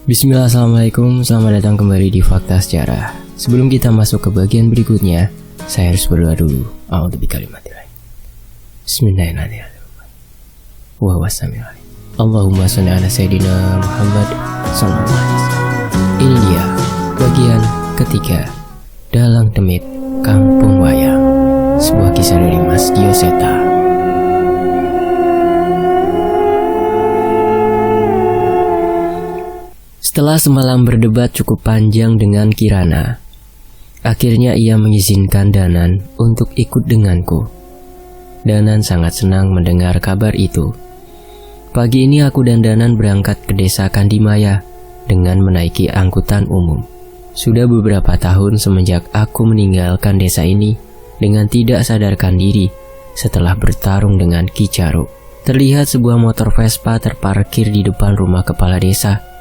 Bismillah, assalamualaikum, selamat datang kembali di Fakta Sejarah. Sebelum kita masuk ke bagian berikutnya, saya harus berdoa dulu. A'udzubikalimatillah. Bismillahirrahmanirrahim. Wa wassamil alim. Allahumma shalli ala sayyidina Muhammad sallallahu alaihi wasallam. Ini dia bagian ketiga, Dalang Demit Kampung Wayang, sebuah kisah dari Mas Dioseta. Setelah semalam berdebat cukup panjang dengan Kirana, akhirnya ia mengizinkan Danan untuk ikut denganku. Danan sangat senang mendengar kabar itu. Pagi ini aku dan Danan berangkat ke desa Kandimaya dengan menaiki angkutan umum. Sudah beberapa tahun semenjak aku meninggalkan desa ini dengan tidak sadarkan diri setelah bertarung dengan Ki Jaruk. Terlihat sebuah motor Vespa terparkir di depan rumah kepala desa.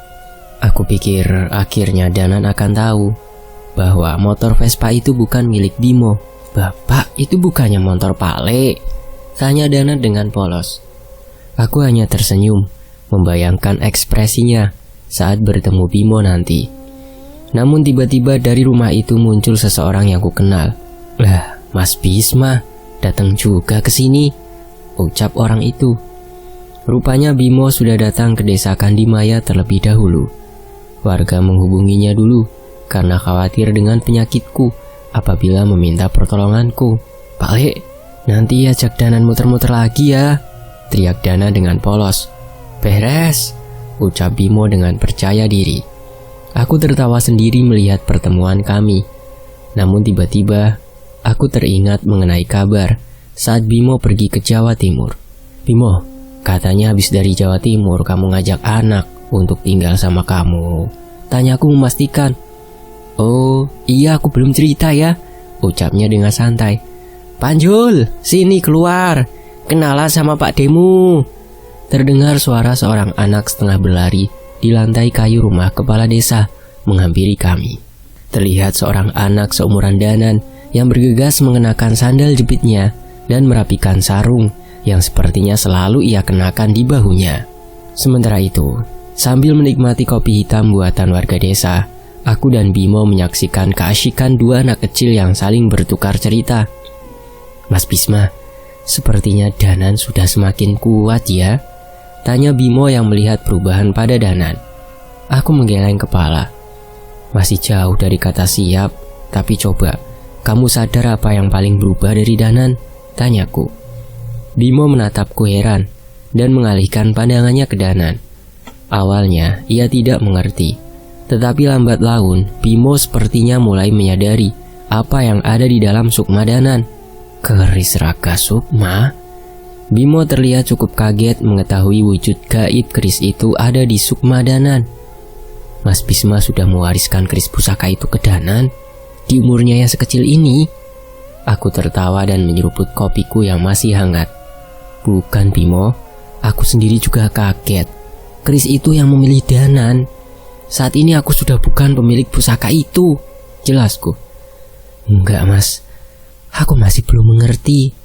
Aku pikir akhirnya Danan akan tahu bahwa motor Vespa itu bukan milik Bimo. "Bapak, itu bukannya motor Pale?" tanya Danan dengan polos. Aku hanya tersenyum, membayangkan ekspresinya saat bertemu Bimo nanti. Namun tiba-tiba dari rumah itu muncul seseorang yang kukenal. "Lah, Mas Bisma datang juga ke sini," ucap orang itu. Rupanya Bimo sudah datang ke desa Kandimaya terlebih dahulu. Warga menghubunginya dulu karena khawatir dengan penyakitku apabila meminta pertolonganku. "Pak Le, nanti ajak Danan muter-muter lagi ya," teriak Dana dengan polos. "Beres," ucap Bimo dengan percaya diri. Aku tertawa sendiri melihat pertemuan kami. Namun tiba-tiba aku teringat mengenai kabar saat Bimo pergi ke Jawa Timur. "Bimo, katanya habis dari Jawa Timur kamu ngajak anak untuk tinggal sama kamu," tanyaku memastikan. "Oh iya, aku belum cerita ya," ucapnya dengan santai. "Panjul, sini keluar, kenalan sama Pak Demu." Terdengar suara seorang anak setengah berlari di lantai kayu rumah kepala desa menghampiri kami. Terlihat seorang anak seumuran Danan yang bergegas mengenakan sandal jepitnya dan merapikan sarung yang sepertinya selalu ia kenakan di bahunya. Sementara itu, sambil menikmati kopi hitam buatan warga desa, aku dan Bimo menyaksikan keasyikan dua anak kecil yang saling bertukar cerita. "Mas Bisma, sepertinya Danan sudah semakin kuat ya?" tanya Bimo yang melihat perubahan pada Danan. Aku menggeleng kepala. "Masih jauh dari kata siap, tapi coba, kamu sadar apa yang paling berubah dari Danan?" tanyaku. Bimo menatapku heran dan mengalihkan pandangannya ke Danan. Awalnya ia tidak mengerti, tetapi lambat laun Bimo sepertinya mulai menyadari apa yang ada di dalam sukma Danan. "Keris Raga Sukma?" Bimo terlihat cukup kaget mengetahui wujud gaib keris itu ada di sukma Danan. "Mas Bisma sudah mewariskan keris pusaka itu ke Danan di umurnya yang sekecil ini?" Aku tertawa dan menyeruput kopiku yang masih hangat. "Bukan Bimo, aku sendiri juga kaget. Keris itu yang memilih Danan. Saat ini aku sudah bukan pemilik pusaka itu," jelasku. "Enggak Mas, aku masih belum mengerti.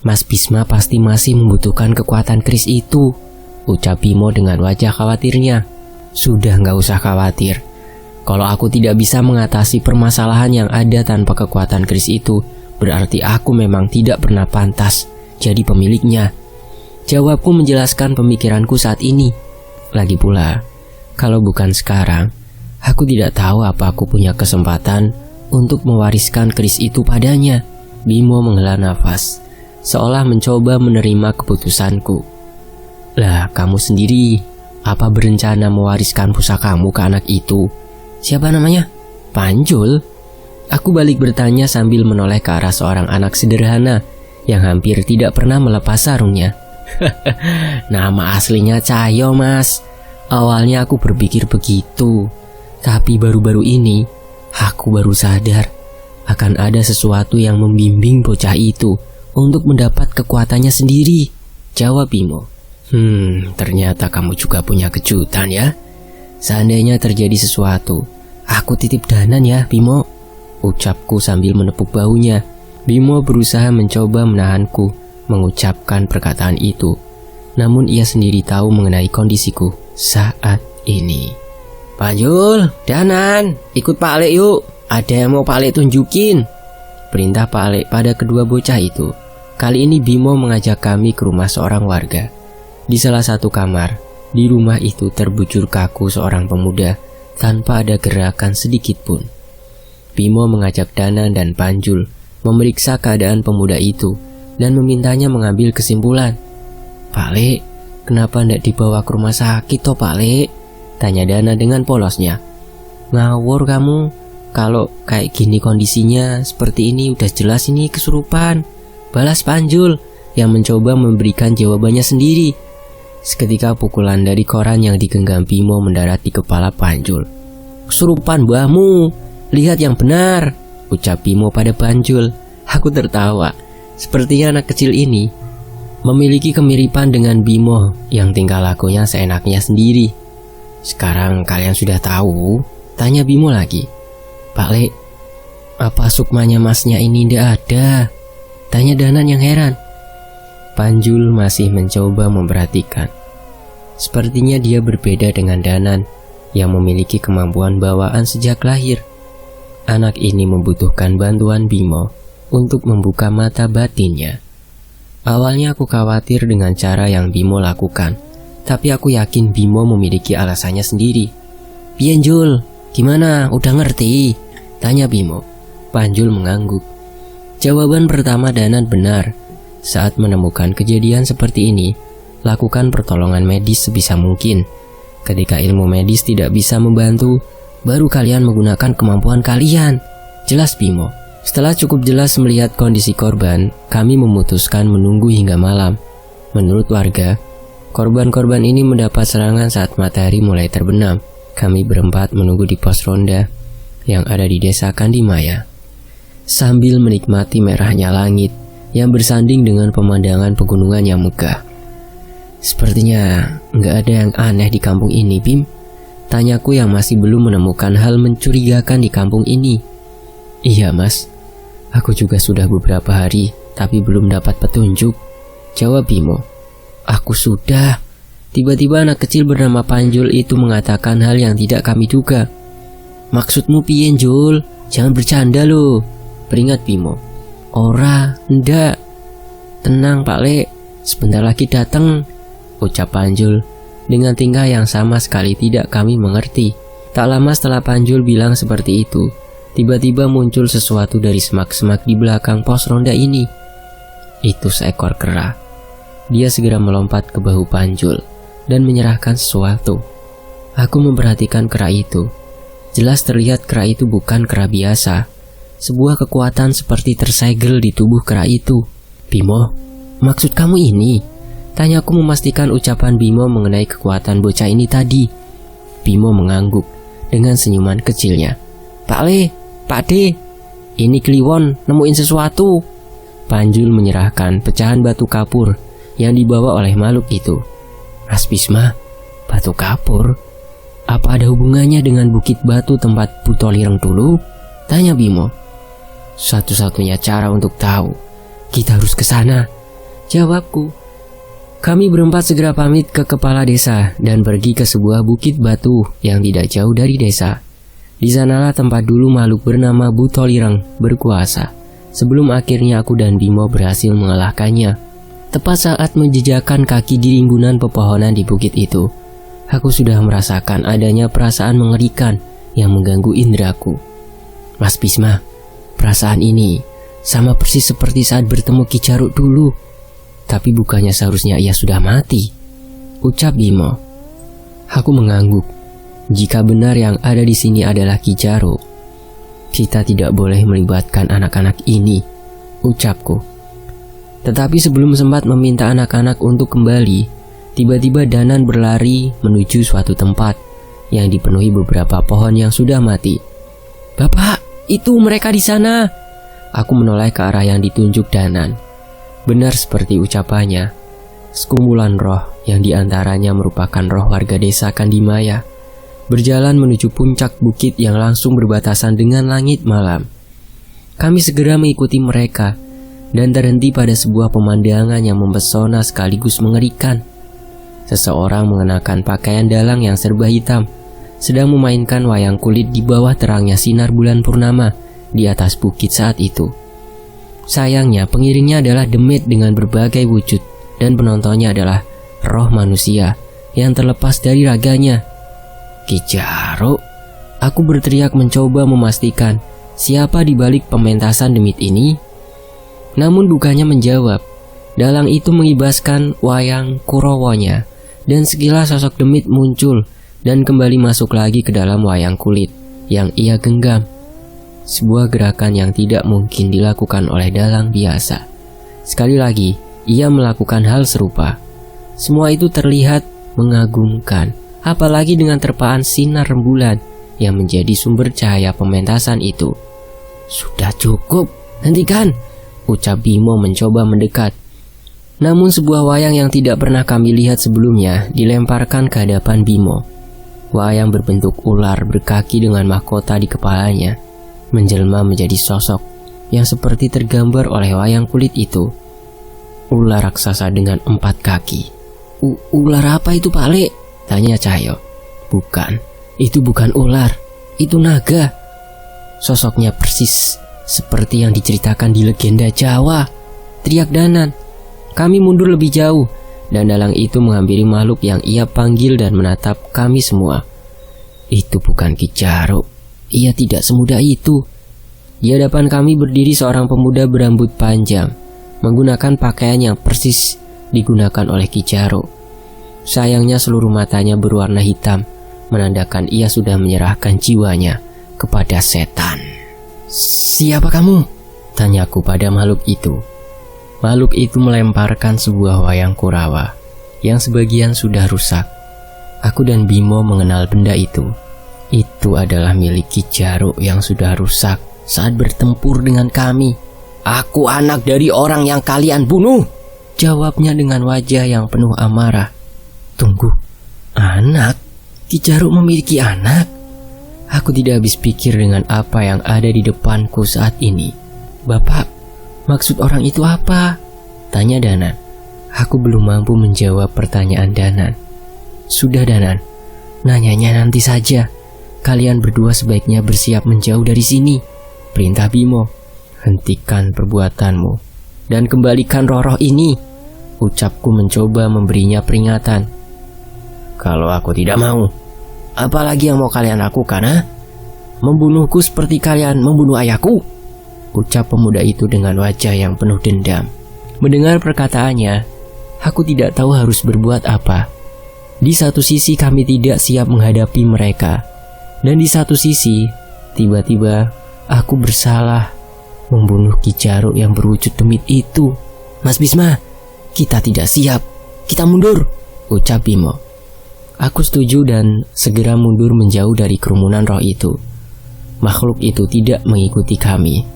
Mas Bisma pasti masih membutuhkan kekuatan keris itu," ucap Bimo dengan wajah khawatirnya. "Sudah gak usah khawatir. Kalau aku tidak bisa mengatasi permasalahan yang ada tanpa kekuatan keris itu, berarti aku memang tidak pernah pantas jadi pemiliknya," jawabku menjelaskan pemikiranku saat ini. Lagi pula, kalau bukan sekarang, aku tidak tahu apa aku punya kesempatan untuk mewariskan keris itu padanya. Bimo menghela nafas, seolah mencoba menerima keputusanku. "Lah, kamu sendiri, apa berencana mewariskan pusakamu ke anak itu? Siapa namanya?" "Panjul." Aku balik bertanya sambil menoleh ke arah seorang anak sederhana yang hampir tidak pernah melepas sarungnya. "Nama aslinya Cahyo Mas. Awalnya aku berpikir begitu, tapi baru-baru ini aku baru sadar akan ada sesuatu yang membimbing bocah itu untuk mendapat kekuatannya sendiri," jawab Bimo. Ternyata kamu juga punya kejutan ya. Seandainya terjadi sesuatu, aku titip Danan ya Bimo," ucapku sambil menepuk bahunya. Bimo berusaha mencoba menahanku mengucapkan perkataan itu, namun ia sendiri tahu mengenai kondisiku saat ini. "Panjul, Danan, ikut Pak Lek yuk. Ada yang mau Pak Lek tunjukin," perintah Pak Lek pada kedua bocah itu. Kali ini Bimo mengajak kami ke rumah seorang warga. Di salah satu kamar, di rumah itu terbujur kaku seorang pemuda tanpa ada gerakan sedikit pun. Bimo mengajak Danan dan Panjul memeriksa keadaan pemuda itu dan memintanya mengambil kesimpulan. "Pak Lek, kenapa ndak dibawa ke rumah sakit toh Pak Lek?" tanya Dana dengan polosnya. "Ngawur kamu, kalau kayak gini kondisinya seperti ini udah jelas ini kesurupan," balas Panjul yang mencoba memberikan jawabannya sendiri. Seketika pukulan dari koran yang digenggam Bimo mendarat di kepala Panjul. "Kesurupan mbahmu, lihat yang benar," ucap Bimo pada Panjul. Aku tertawa, sepertinya anak kecil ini memiliki kemiripan dengan Bimo yang tingkah lakunya seenaknya sendiri. "Sekarang kalian sudah tahu?" tanya Bimo lagi. "Pak Lek, apa sukmanya masnya ini ndak ada?" tanya Danan yang heran. Panjul masih mencoba memperhatikan. Sepertinya dia berbeda dengan Danan yang memiliki kemampuan bawaan sejak lahir. Anak ini membutuhkan bantuan Bimo untuk membuka mata batinnya. Awalnya aku khawatir dengan cara yang Bimo lakukan, tapi aku yakin Bimo memiliki alasannya sendiri. "Pian Jul, gimana? Udah ngerti?" tanya Bimo. Panjul mengangguk. Jawaban pertama Danan benar. Saat menemukan kejadian seperti ini, lakukan pertolongan medis sebisa mungkin. Ketika ilmu medis tidak bisa membantu, baru kalian menggunakan kemampuan kalian, jelas Bimo. Setelah cukup jelas melihat kondisi korban, kami memutuskan menunggu hingga malam. Menurut warga, korban-korban ini mendapat serangan saat matahari mulai terbenam. Kami berempat menunggu di pos ronda yang ada di desa Kandimaya, sambil menikmati merahnya langit yang bersanding dengan pemandangan pegunungan yang megah. "Sepertinya nggak ada yang aneh di kampung ini, Bim?" tanyaku yang masih belum menemukan hal mencurigakan di kampung ini. "Iya mas, aku juga sudah beberapa hari tapi belum dapat petunjuk," jawab Bimo. "Aku sudah." Tiba-tiba anak kecil bernama Panjul itu mengatakan hal yang tidak kami duga. "Maksudmu piye Jul? Jangan bercanda loh," peringat Bimo. "Ora, ndak. Tenang Pak Lek, sebentar lagi datang," ucap Panjul dengan tingkah yang sama sekali tidak kami mengerti. Tak lama setelah Panjul bilang seperti itu, tiba-tiba muncul sesuatu dari semak-semak di belakang pos ronda ini. Itu seekor kera. Dia segera melompat ke bahu Panjul dan menyerahkan sesuatu. Aku memperhatikan kera itu. Jelas terlihat kera itu bukan kera biasa. Sebuah kekuatan seperti tersegel di tubuh kera itu. "Bimo, maksud kamu ini?" tanyaku memastikan ucapan Bimo mengenai kekuatan bocah ini tadi. Bimo mengangguk dengan senyuman kecilnya. "Pak Le, Pak D, ini Kliwon nemuin sesuatu." Panjul menyerahkan pecahan batu kapur yang dibawa oleh makhluk itu. "Mas Bisma, batu kapur? Apa ada hubungannya dengan bukit batu tempat Butolireng dulu?" tanya Bimo. "Satu-satunya cara untuk tahu, kita harus ke sana," jawabku. Kami berempat segera pamit ke kepala desa dan pergi ke sebuah bukit batu yang tidak jauh dari desa. Di sanalah tempat dulu makhluk bernama Butolireng berkuasa, sebelum akhirnya aku dan Bimo berhasil mengalahkannya. Tepat saat menjejakkan kaki di rimbunan pepohonan di bukit itu, aku sudah merasakan adanya perasaan mengerikan yang mengganggu indraku. "Mas Bisma, perasaan ini sama persis seperti saat bertemu Ki Jaruk dulu. Tapi bukannya seharusnya ia sudah mati?" ucap Bimo. Aku mengangguk. Jika benar yang ada di sini adalah Ki Jaruk, kita tidak boleh melibatkan anak-anak ini, ucapku. Tetapi sebelum sempat meminta anak-anak untuk kembali, tiba-tiba Danan berlari menuju suatu tempat yang dipenuhi beberapa pohon yang sudah mati. "Bapak, itu mereka di sana!" Aku menoleh ke arah yang ditunjuk Danan. Benar seperti ucapannya, sekumpulan roh yang diantaranya merupakan roh warga desa Kandimaya berjalan menuju puncak bukit yang langsung berbatasan dengan langit malam. Kami segera mengikuti mereka dan terhenti pada sebuah pemandangan yang mempesona sekaligus mengerikan. Seseorang mengenakan pakaian dalang yang serba hitam sedang memainkan wayang kulit di bawah terangnya sinar bulan purnama di atas bukit saat itu. Sayangnya pengiringnya adalah demit dengan berbagai wujud dan penontonnya adalah roh manusia yang terlepas dari raganya. Ki Jaruk, aku berteriak mencoba memastikan siapa di balik pementasan demit ini. Namun bukannya menjawab. Dalang itu mengibaskan wayang Kurawonya dan sekilas sosok demit muncul dan kembali masuk lagi ke dalam wayang kulit yang ia genggam. Sebuah gerakan yang tidak mungkin dilakukan oleh dalang biasa. Sekali lagi, ia melakukan hal serupa. Semua itu terlihat mengagumkan, apalagi dengan terpaan sinar rembulan yang menjadi sumber cahaya pementasan itu. "Sudah cukup, hentikan," ucap Bimo mencoba mendekat. Namun sebuah wayang yang tidak pernah kami lihat sebelumnya dilemparkan ke hadapan Bimo. Wayang berbentuk ular berkaki dengan mahkota di kepalanya, menjelma menjadi sosok yang seperti tergambar oleh wayang kulit itu. Ular raksasa dengan 4 kaki. Ular apa itu, Pak Le?" tanya Cahyo. "Bukan, itu bukan ular, itu naga. Sosoknya persis seperti yang diceritakan di legenda Jawa," teriak Danan. Kami mundur lebih jauh, dan dalang itu menghampiri makhluk yang ia panggil dan menatap kami semua. "Itu bukan Ki Jaruk, ia tidak semudah itu." Di hadapan kami berdiri seorang pemuda berambut panjang, menggunakan pakaian yang persis digunakan oleh Ki Jaruk. Sayangnya seluruh matanya berwarna hitam, menandakan ia sudah menyerahkan jiwanya kepada setan. "Siapa kamu?" tanyaku pada makhluk itu. Makhluk itu melemparkan sebuah wayang Kurawa yang sebagian sudah rusak. Aku dan Bimo mengenal benda itu. Itu adalah milik Ki Jaruk yang sudah rusak saat bertempur dengan kami. "Aku anak dari orang yang kalian bunuh," jawabnya dengan wajah yang penuh amarah. "Tunggu, anak? Ki Jaruk memiliki anak?" Aku tidak habis pikir dengan apa yang ada di depanku saat ini. "Bapak, maksud orang itu apa?" tanya Danan. Aku belum mampu menjawab pertanyaan Danan. "Sudah Danan, nanyanya nanti saja. Kalian berdua sebaiknya bersiap menjauh dari sini," perintah Bimo. "Hentikan perbuatanmu dan kembalikan roh-roh ini," ucapku mencoba memberinya peringatan. "Kalau aku tidak mau, apalagi yang mau kalian lakukan, ha? Membunuhku seperti kalian membunuh ayahku?" ucap pemuda itu dengan wajah yang penuh dendam. Mendengar perkataannya, aku tidak tahu harus berbuat apa. Di satu sisi kami tidak siap menghadapi mereka, dan di satu sisi, tiba-tiba aku bersalah membunuh Ki Jaruk yang berwujud demit itu. "Mas Bisma, kita tidak siap, kita mundur," ucap Bimo. Aku setuju dan segera mundur menjauh dari kerumunan roh itu. Makhluk itu tidak mengikuti kami.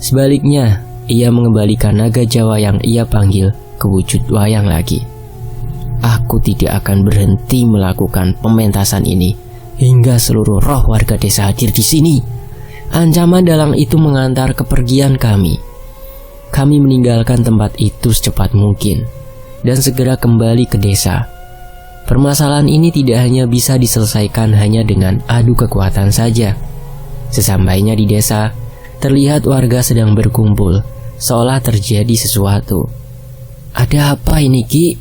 Sebaliknya, ia mengembalikan naga Jawa yang ia panggil ke wujud wayang lagi. Aku tidak akan berhenti melakukan pementasan ini hingga seluruh roh warga desa hadir di sini. Ancaman dalang itu mengantar kepergian kami. Kami meninggalkan tempat itu secepat mungkin dan segera kembali ke desa. Permasalahan ini tidak hanya bisa diselesaikan hanya dengan adu kekuatan saja. Sesampainya di desa, terlihat warga sedang berkumpul, seolah terjadi sesuatu. "Ada apa ini, Ki?"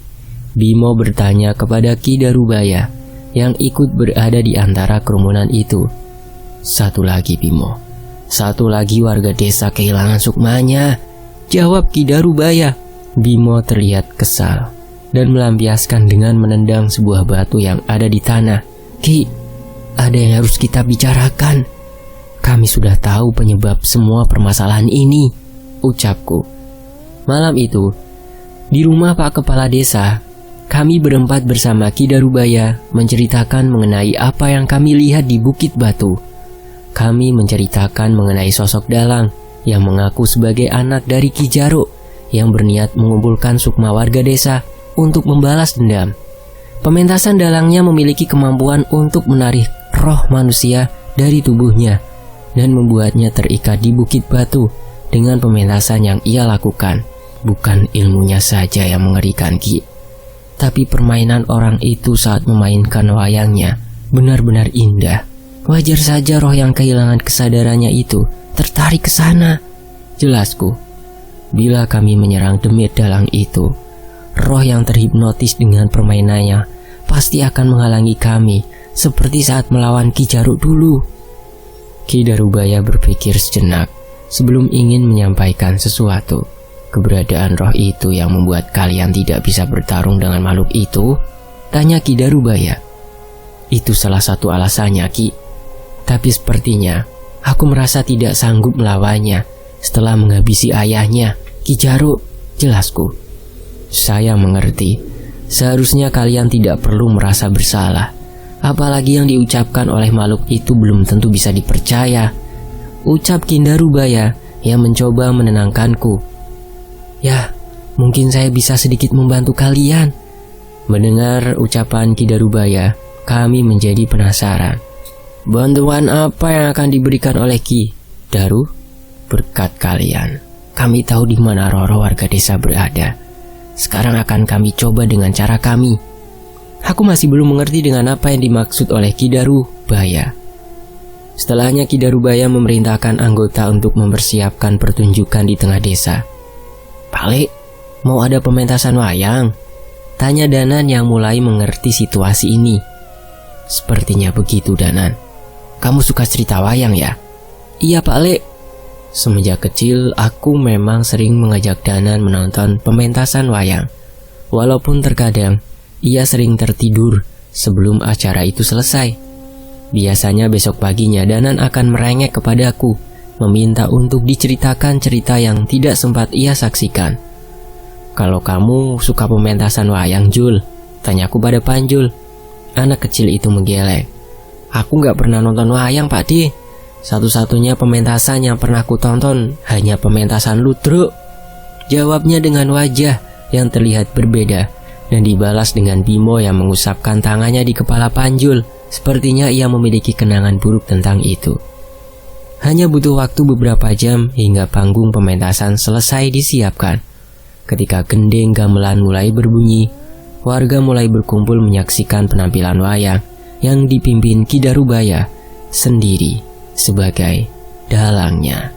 Bimo bertanya kepada Ki Darubaya yang ikut berada di antara kerumunan itu. "Satu lagi, Bimo. Satu lagi warga desa kehilangan sukmanya," jawab Ki Darubaya. Bimo terlihat kesal dan melampiaskan dengan menendang sebuah batu yang ada di tanah. "Ki, ada yang harus kita bicarakan. Kami sudah tahu penyebab semua permasalahan ini," ucapku. Malam itu, di rumah Pak Kepala Desa, kami berempat bersama Ki Darubaya menceritakan mengenai apa yang kami lihat di Bukit Batu. Kami menceritakan mengenai sosok dalang yang mengaku sebagai anak dari Ki Jaruk yang berniat mengumpulkan sukma warga desa untuk membalas dendam. Pementasan dalangnya memiliki kemampuan untuk menarik roh manusia dari tubuhnya dan membuatnya terikat di Bukit Batu dengan pementasan yang ia lakukan. Bukan ilmunya saja yang mengerikan, Ki, tapi permainan orang itu saat memainkan wayangnya benar-benar indah. Wajar saja roh yang kehilangan kesadarannya itu tertarik ke sana. Jelasku, bila kami menyerang demit dalang itu, roh yang terhipnotis dengan permainannya pasti akan menghalangi kami, seperti saat melawan Ki Jaruk dulu. Ki Darubaya berpikir sejenak sebelum ingin menyampaikan sesuatu. Keberadaan roh itu yang membuat kalian tidak bisa bertarung dengan makhluk itu? Tanya Ki Darubaya. Itu salah satu alasannya, Ki. Tapi sepertinya aku merasa tidak sanggup melawannya setelah menghabisi ayahnya, Ki Jaruk. Jelasku. Saya mengerti. Seharusnya kalian tidak perlu merasa bersalah. Apalagi yang diucapkan oleh makhluk itu belum tentu bisa dipercaya. Ucap Ki Darubaya yang mencoba menenangkanku. Ya, mungkin saya bisa sedikit membantu kalian. Mendengar ucapan Ki Darubaya, kami menjadi penasaran. Bantuan apa yang akan diberikan oleh Ki Daru? Berkat kalian, kami tahu di mana roh-roh warga desa berada. Sekarang akan kami coba dengan cara kami. Aku masih belum mengerti dengan apa yang dimaksud oleh Ki Darubaya. Setelahnya Ki Darubaya memerintahkan anggota untuk mempersiapkan pertunjukan di tengah desa. Pak Le, mau ada pementasan wayang? Tanya Danan yang mulai mengerti situasi ini. Sepertinya begitu, Danan. Kamu suka cerita wayang ya? Iya, Pak Le. Semenjak kecil, aku memang sering mengajak Danan menonton pementasan wayang. Walaupun terkadang, ia sering tertidur sebelum acara itu selesai. Biasanya besok paginya Danan akan merengek kepadaku, meminta untuk diceritakan cerita yang tidak sempat ia saksikan. Kalau kamu suka pementasan wayang, Jul? Tanyaku pada Panjul. Anak kecil itu menggeleng. Aku gak pernah nonton wayang, Pak De. Satu-satunya pementasan yang pernah aku tonton hanya pementasan Ludruk. Jawabnya dengan wajah yang terlihat berbeda dan dibalas dengan Bimo yang mengusapkan tangannya di kepala Panjul. Sepertinya ia memiliki kenangan buruk tentang itu. Hanya butuh waktu beberapa jam hingga panggung pementasan selesai disiapkan. Ketika gendeng gamelan mulai berbunyi, warga mulai berkumpul menyaksikan penampilan wayang yang dipimpin Ki Darubaya sendiri sebagai dalangnya.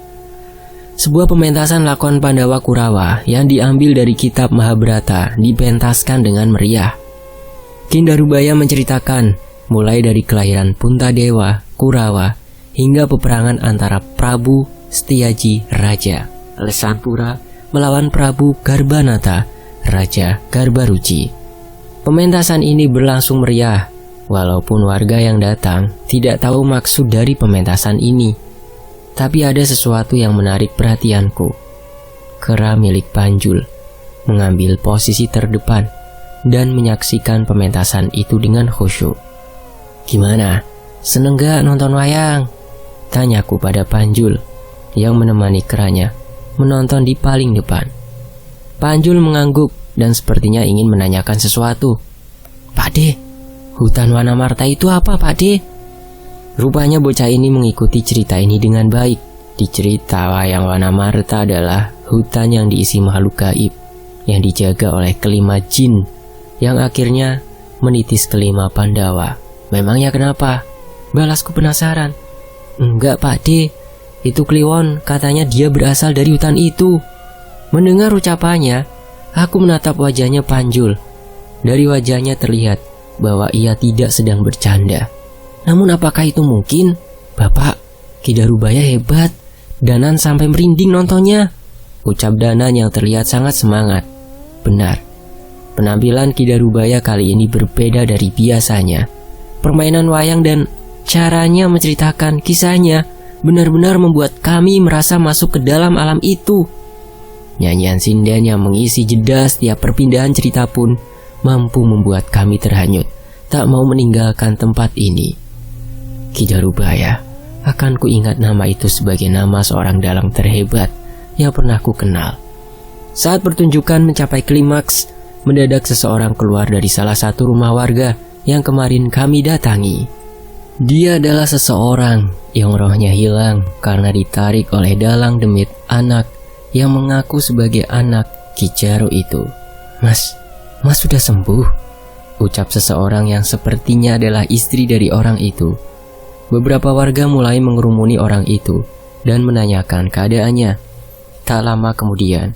Sebuah pementasan lakon Pandawa Kurawa yang diambil dari kitab Mahabharata dipentaskan dengan meriah. Ki Darubaya menceritakan mulai dari kelahiran Puntadewa Kurawa hingga peperangan antara Prabu Setyaji Raja Lesanpura melawan Prabu Garbanata Raja Garbaruci. Pementasan ini berlangsung meriah, walaupun warga yang datang tidak tahu maksud dari pementasan ini. Tapi ada sesuatu yang menarik perhatianku. Kera milik Panjul mengambil posisi terdepan dan menyaksikan pementasan itu dengan khusyuk. Gimana? Seneng gak nonton wayang? Tanyaku pada Panjul yang menemani keranya menonton di paling depan. Panjul mengangguk dan sepertinya ingin menanyakan sesuatu. Pak De, hutan Wanamarta itu apa, Pak De? Rupanya bocah ini mengikuti cerita ini dengan baik. Di cerita wayang Wanamarta adalah hutan yang diisi makhluk gaib yang dijaga oleh kelima jin yang akhirnya menitis kelima Pandawa. Memangnya kenapa? Balasku penasaran. Enggak, Pak De, itu Kliwon, katanya dia berasal dari hutan itu. Mendengar ucapannya, aku menatap wajahnya Panjul. Dari wajahnya terlihat bahwa ia tidak sedang bercanda. Namun apakah itu mungkin? Bapak, Ki Darubaya hebat. Danan sampai merinding nontonnya. Ucap Danan yang terlihat sangat semangat. Benar, penampilan Ki Darubaya kali ini berbeda dari biasanya. Permainan wayang dan caranya menceritakan kisahnya benar-benar membuat kami merasa masuk ke dalam alam itu. Nyanyian sinden yang mengisi jeda setiap perpindahan cerita pun mampu membuat kami terhanyut, tak mau meninggalkan tempat ini. Ki Darubaya, akan kuingat nama itu sebagai nama seorang dalang terhebat yang pernah ku kenal. Saat pertunjukan mencapai klimaks, mendadak seseorang keluar dari salah satu rumah warga yang kemarin kami datangi. Dia adalah seseorang yang rohnya hilang karena ditarik oleh dalang demit anak yang mengaku sebagai anak Ki Jaruk itu. Mas sudah sembuh? ucap seseorang yang sepertinya adalah istri dari orang itu. Beberapa warga mulai mengerumuni orang itu dan menanyakan keadaannya. Tak lama kemudian,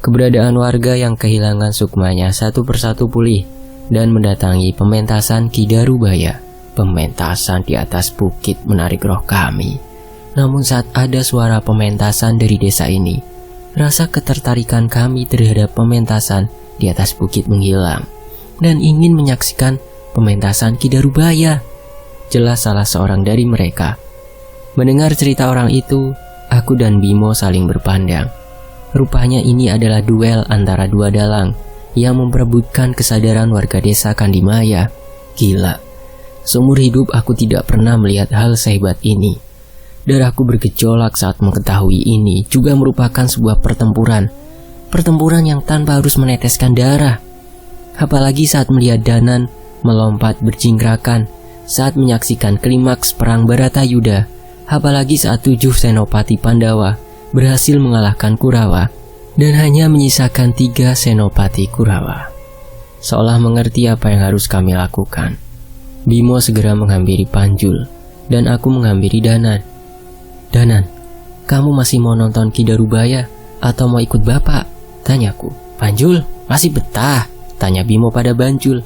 keberadaan warga yang kehilangan sukmanya satu persatu pulih dan mendatangi pementasan Ki Darubaya. Pementasan di atas bukit menarik roh kami. Namun saat ada suara pementasan dari desa ini, rasa ketertarikan kami terhadap pementasan di atas bukit menghilang dan ingin menyaksikan pementasan Ki Darubaya. Jelas salah seorang dari mereka. Mendengar cerita orang itu, aku dan Bimo saling berpandang. Rupanya ini adalah duel antara dua dalang yang memperebutkan kesadaran warga desa Kandimaya. Gila, seumur hidup aku tidak pernah melihat hal sehebat ini. Darahku bergejolak saat mengetahui ini juga merupakan sebuah pertempuran. Pertempuran yang tanpa harus meneteskan darah. Apalagi saat melihat Danan melompat berjingkrakan saat menyaksikan klimaks perang Baratayuda. Apalagi saat 7 senopati Pandawa berhasil mengalahkan Kurawa dan hanya menyisakan 3 senopati Kurawa. Seolah mengerti apa yang harus kami lakukan, Bimo segera menghampiri Panjul dan aku menghampiri Danan. Danan, kamu masih mau nonton Ki Darubaya atau mau ikut bapak? Tanyaku. Panjul, masih betah? Tanya Bimo pada Banjul.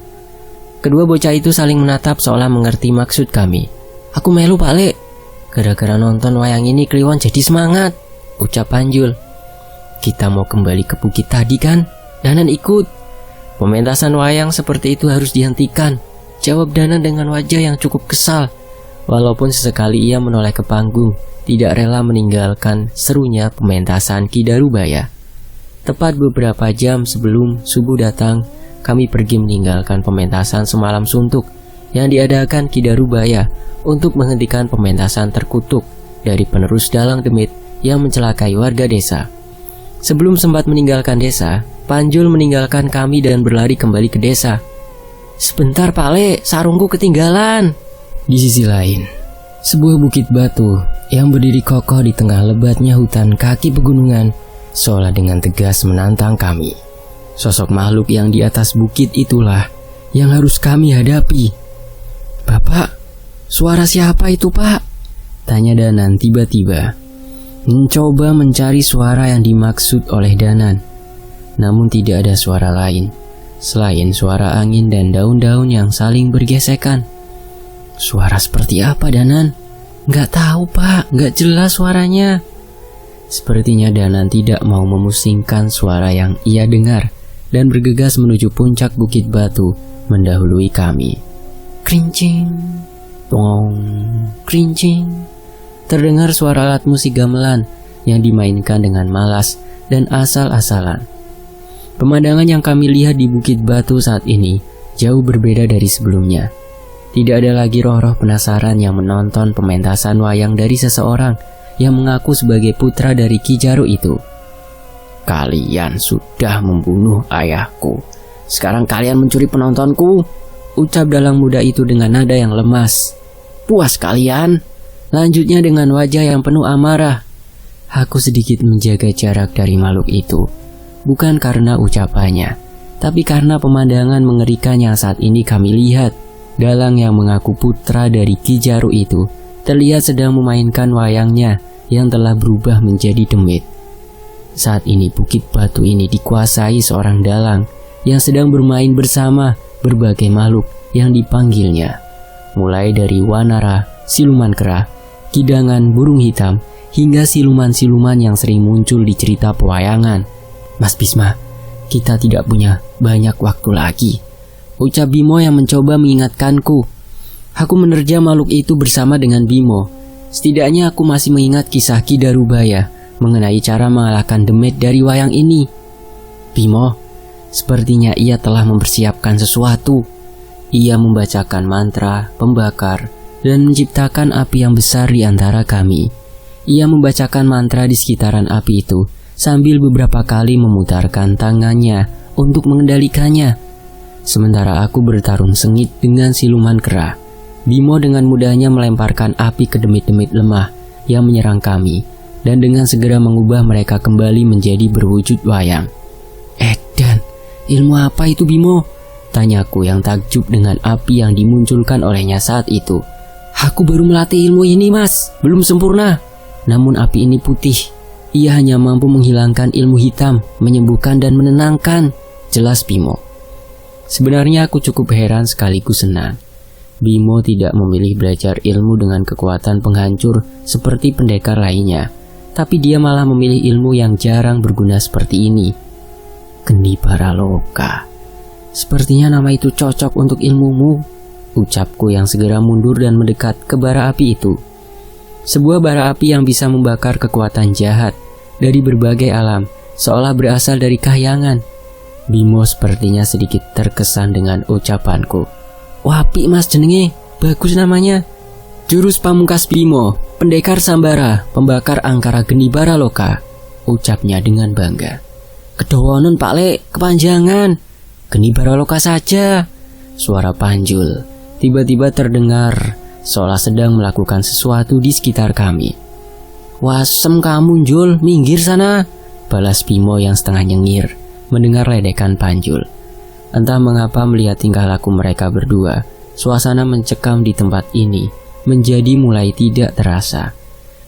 Kedua bocah itu saling menatap seolah mengerti maksud kami. Aku melu Pak Le. Gara-gara nonton wayang ini Kliwon jadi semangat, ucap Panjul. Kita mau kembali ke bukit tadi kan? Danan ikut. Pementasan wayang seperti itu harus dihentikan, jawab Danan dengan wajah yang cukup kesal. Walaupun sesekali ia menoleh ke panggung, tidak rela meninggalkan serunya pementasan Ki Darubaya. Tepat beberapa jam sebelum subuh datang, kami pergi meninggalkan pementasan semalam suntuk yang diadakan Ki Darubaya untuk menghentikan pementasan terkutuk dari penerus dalang demit yang mencelakai warga desa. Sebelum sempat meninggalkan desa, Panjul meninggalkan kami dan berlari kembali ke desa. Sebentar Pak Le, sarungku ketinggalan. Di sisi lain, sebuah bukit batu yang berdiri kokoh di tengah lebatnya hutan kaki pegunungan seolah dengan tegas menantang kami. Sosok makhluk yang di atas bukit itulah yang harus kami hadapi. Bapak, suara siapa itu Pak? Tanya Danan tiba-tiba. Mencoba mencari suara yang dimaksud oleh Danan. Namun tidak ada suara lain selain suara angin dan daun-daun yang saling bergesekan. Suara seperti apa Danan? Nggak tahu Pak, nggak jelas suaranya. Sepertinya Danan tidak mau memusingkan suara yang ia dengar dan bergegas menuju puncak bukit batu mendahului kami. Krincing, tong, krincing. Terdengar suara alat musik gamelan yang dimainkan dengan malas dan asal-asalan. Pemandangan yang kami lihat di bukit batu saat ini jauh berbeda dari sebelumnya. Tidak ada lagi roh-roh penasaran yang menonton pementasan wayang dari seseorang yang mengaku sebagai putra dari Ki Jaruk itu. Kalian sudah membunuh ayahku. Sekarang kalian mencuri penontonku, ucap dalang muda itu dengan nada yang lemas. Puas kalian? Lanjutnya dengan wajah yang penuh amarah. Aku sedikit menjaga jarak dari makhluk itu. Bukan karena ucapannya, tapi karena pemandangan mengerikan yang saat ini kami lihat. Dalang yang mengaku putra dari Ki Jaruk itu terlihat sedang memainkan wayangnya yang telah berubah menjadi demit. Saat ini bukit batu ini dikuasai seorang dalang yang sedang bermain bersama berbagai makhluk yang dipanggilnya. Mulai dari Wanara, siluman kera, kidangan burung hitam, hingga siluman-siluman yang sering muncul di cerita pewayangan. Mas Bisma, kita tidak punya banyak waktu lagi, ucap Bimo yang mencoba mengingatkanku. Aku menerjam makhluk itu bersama dengan Bimo. Setidaknya aku masih mengingat kisah Ki Darubaya mengenai cara mengalahkan demit dari wayang ini. Bimo, sepertinya ia telah mempersiapkan sesuatu. Ia membacakan mantra, pembakar, dan menciptakan api yang besar di antara kami. Ia membacakan mantra di sekitaran api itu sambil beberapa kali memutarkan tangannya untuk mengendalikannya. Sementara aku bertarung sengit dengan siluman kera, Bimo dengan mudahnya melemparkan api ke demit-demit lemah yang menyerang kami dan dengan segera mengubah mereka kembali menjadi berwujud wayang. Dan ilmu apa itu Bimo? Tanyaku yang takjub dengan api yang dimunculkan olehnya saat itu. Aku baru melatih ilmu ini mas, belum sempurna. Namun api ini putih. Ia hanya mampu menghilangkan ilmu hitam, menyembuhkan dan menenangkan. Jelas Bimo. Sebenarnya aku cukup heran sekaligus senang. Bimo tidak memilih belajar ilmu dengan kekuatan penghancur seperti pendekar lainnya. Tapi dia malah memilih ilmu yang jarang berguna seperti ini. Kendi Baraloka. Sepertinya nama itu cocok untuk ilmumu, ucapku yang segera mundur dan mendekat ke bara api itu. Sebuah bara api yang bisa membakar kekuatan jahat dari berbagai alam, seolah berasal dari kahyangan. Bimo sepertinya sedikit terkesan dengan ucapanku. Wah, api mas jenenge, bagus namanya. Jurus pamungkas Bimo, pendekar Sambara, pembakar angkara Geni Baraloka, ucapnya dengan bangga. Kedawonen Pak Le, kepanjangan. Geni Baraloka saja. Suara Panjul tiba-tiba terdengar, seolah sedang melakukan sesuatu di sekitar kami. Wasem kamu Jul, minggir sana, balas Bimo yang setengah nyengir mendengar ledekan Panjul. Entah mengapa melihat tingkah laku mereka berdua, suasana mencekam di tempat ini menjadi mulai tidak terasa.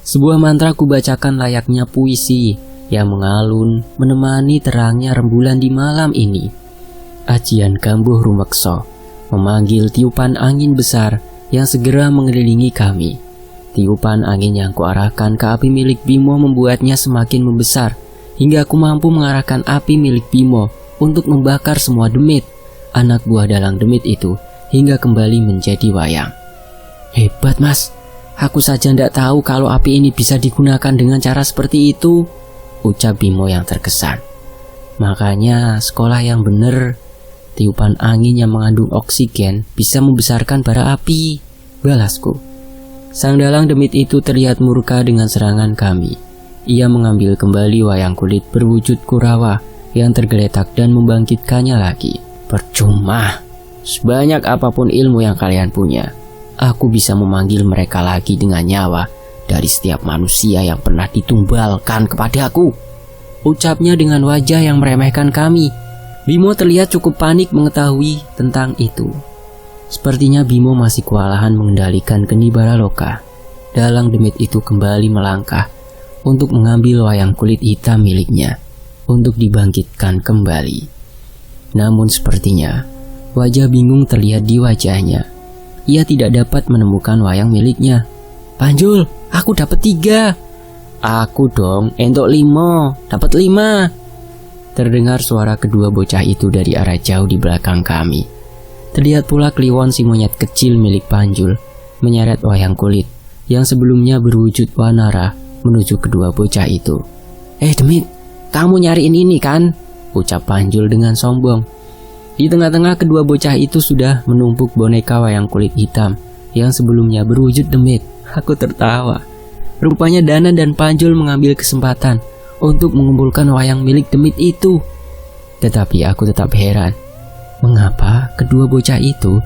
Sebuah mantra kubacakan layaknya puisi yang mengalun menemani terangnya rembulan di malam ini. Ajian Kambuh Rumekso memanggil tiupan angin besar yang segera mengelilingi kami. Tiupan angin yang kuarahkan ke api milik Bimo membuatnya semakin membesar, hingga aku mampu mengarahkan api milik Bimo untuk membakar semua demit, anak buah dalang demit itu, hingga kembali menjadi wayang. Hebat mas, aku saja tidak tahu kalau api ini bisa digunakan dengan cara seperti itu, ucap Bimo yang terkesan. Makanya sekolah yang benar. Tiupan angin yang mengandung oksigen bisa membesarkan bara api, balasku. Sang dalang demit itu terlihat murka dengan serangan kami. Ia mengambil kembali wayang kulit berwujud Kurawa yang tergeletak dan membangkitkannya lagi. Percuma, sebanyak apapun ilmu yang kalian punya, aku bisa memanggil mereka lagi dengan nyawa dari setiap manusia yang pernah ditumbalkan kepadaku, ucapnya dengan wajah yang meremehkan kami. Bimo terlihat cukup panik mengetahui tentang itu. Sepertinya Bimo masih kewalahan mengendalikan Geni Baraloka. Dalang demit itu kembali melangkah untuk mengambil wayang kulit hitam miliknya untuk dibangkitkan kembali. Namun sepertinya wajah bingung terlihat di wajahnya. Ia tidak dapat menemukan wayang miliknya. Panjul, aku dapat 3. Aku dong, entuk 5, dapat 5. Terdengar suara kedua bocah itu dari arah jauh di belakang kami. Terlihat pula kliwon si monyet kecil milik Panjul menyeret wayang kulit yang sebelumnya berwujud wanara menuju kedua bocah itu. Demit, kamu nyariin ini kan? Ucap Panjul dengan sombong. Di tengah-tengah kedua bocah itu sudah menumpuk boneka wayang kulit hitam yang sebelumnya berwujud demit. Aku tertawa. Rupanya Dana dan Panjul mengambil kesempatan untuk mengumpulkan wayang milik demit itu. Tetapi aku tetap heran, mengapa kedua bocah itu